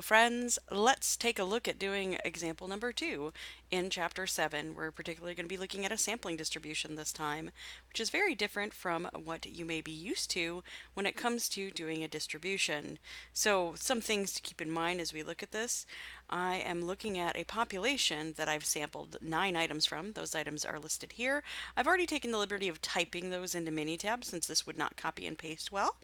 Friends, let's take a look at doing example number 2 in chapter 7. We're particularly going to be looking at a sampling distribution this time, which is very different from what you may be used to when it comes to doing a distribution. So some things to keep in mind as we look at this. I am looking at a population that I've sampled 9 items from. Those items are listed here. I've already taken the liberty of typing those into Minitab since this would not copy and paste well,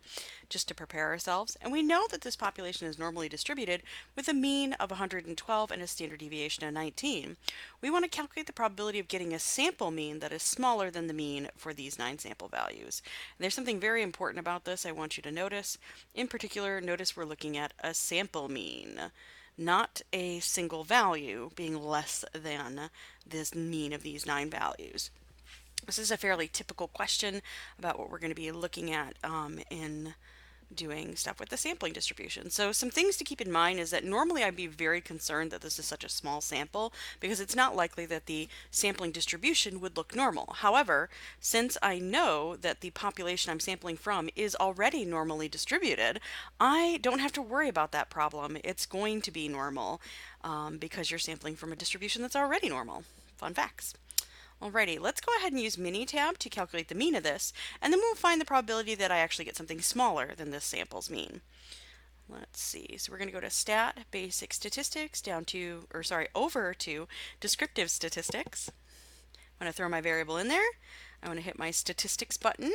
just to prepare ourselves. And we know that this population is normally distributed with a mean of 112 and a standard deviation of 19. We want to calculate the probability of getting a sample mean that is smaller than the mean for these 9 sample values. And there's something very important about this I want you to notice. In particular, notice we're looking at a sample mean, not a single value being less than this mean of these 9 values. This is a fairly typical question about what we're going to be looking at in doing stuff with the sampling distribution. So some things to keep in mind is that normally I'd be very concerned that this is such a small sample because it's not likely that the sampling distribution would look normal. However, since I know that the population I'm sampling from is already normally distributed, I don't have to worry about that problem. It's going to be normal because you're sampling from a distribution that's already normal. Fun facts. Alrighty, let's go ahead and use Minitab to calculate the mean of this, and then we'll find the probability that I actually get something smaller than this sample's mean. Let's see, so we're going to go to Stat, Basic Statistics, over to Descriptive Statistics. I'm going to throw my variable in there. I'm going to hit my Statistics button,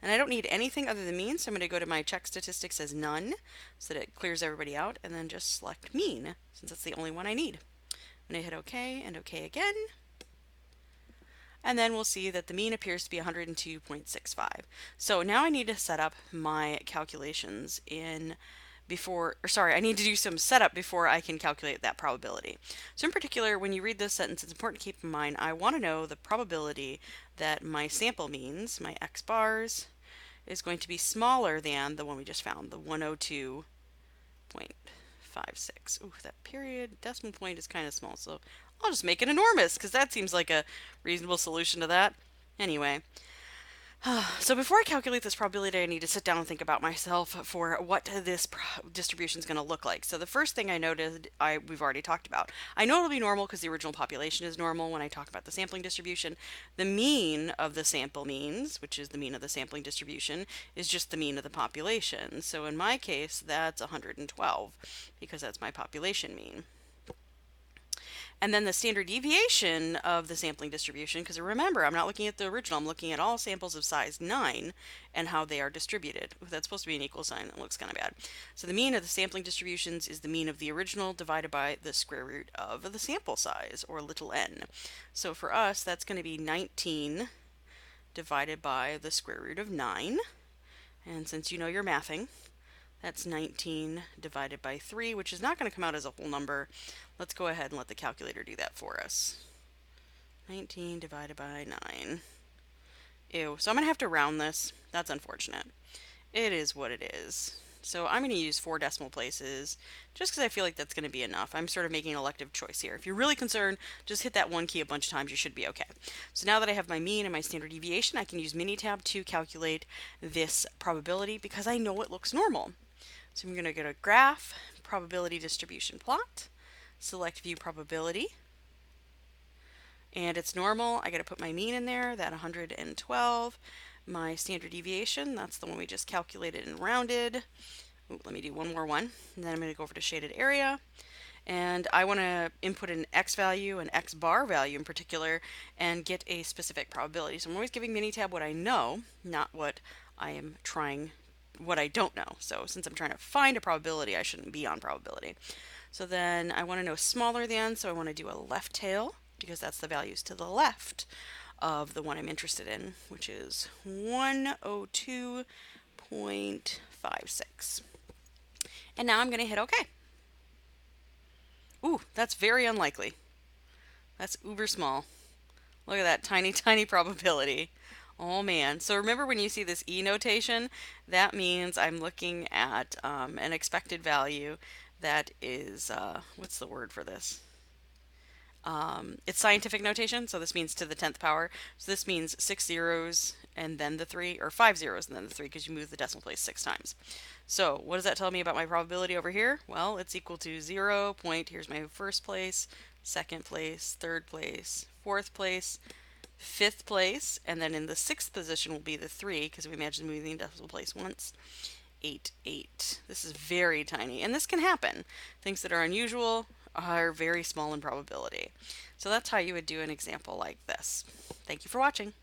and I don't need anything other than mean, so I'm going to go to my Check Statistics as None, so that it clears everybody out, and then just select Mean, since that's the only one I need. I'm going to hit OK and OK again. And then we'll see that the mean appears to be 102.65. So now I need to set up my calculations I need to do some setup before I can calculate that probability. So in particular, when you read this sentence, it's important to keep in mind, I want to know the probability that my sample means, my x bars, is going to be smaller than the one we just found, the 102.56. Ooh, that period decimal point is kind of small, so I'll just make it enormous because that seems like a reasonable solution to that. Anyway, so before I calculate this probability, I need to sit down and think about myself for what this distribution is going to look like. So the first thing I noted, we've already talked about. I know it'll be normal because the original population is normal when I talk about the sampling distribution. The mean of the sample means, which is the mean of the sampling distribution, is just the mean of the population. So in my case, that's 112 because that's my population mean. And then the standard deviation of the sampling distribution, because remember, I'm not looking at the original, I'm looking at all samples of size 9 and how they are distributed. Ooh, that's supposed to be an equal sign, it looks kind of bad. So the mean of the sampling distributions is the mean of the original divided by the square root of the sample size, or little n. So for us, that's going to be 19 divided by the square root of 9. And since you know you're mathing, that's 19 divided by 3, which is not going to come out as a whole number. Let's go ahead and let the calculator do that for us. 19 divided by 9. Ew, so I'm going to have to round this. That's unfortunate. It is what it is. So I'm going to use 4 decimal places just because I feel like that's going to be enough. I'm sort of making an elective choice here. If you're really concerned, just hit that one key a bunch of times. You should be okay. So now that I have my mean and my standard deviation, I can use Minitab to calculate this probability because I know it looks normal. So I'm going to go to Graph, Probability Distribution Plot, select View Probability, and it's normal. I got to put my mean in there, that 112. My standard deviation, that's the one we just calculated and rounded. Ooh, let me do one more one. And then I'm going to go over to Shaded Area. And I want to input an x value, an x bar value in particular, and get a specific probability. So I'm always giving Minitab what I know, not what I don't know. So since I'm trying to find a probability, I shouldn't be on probability. So then I want to know smaller than, so I want to do a left tail because that's the values to the left of the one I'm interested in, which is 102.56. And now I'm going to hit OK. Ooh, that's very unlikely. That's uber small. Look at that tiny, tiny probability. Oh man. So remember when you see this E notation, that means I'm looking at an expected value that is, what's the word for this? It's scientific notation, so this means to the 10th power. So this means 6 zeros and then the 3, or 5 zeros and then the 3, because you move the decimal place 6 times. So what does that tell me about my probability over here? Well, it's equal to 0 point, here's my first place, second place, third place, fourth place, fifth place, and then in the sixth position will be the 3, because we imagine moving the decimal place once. 8, 8. This is very tiny, and this can happen. Things that are unusual are very small in probability. So that's how you would do an example like this. Thank you for watching.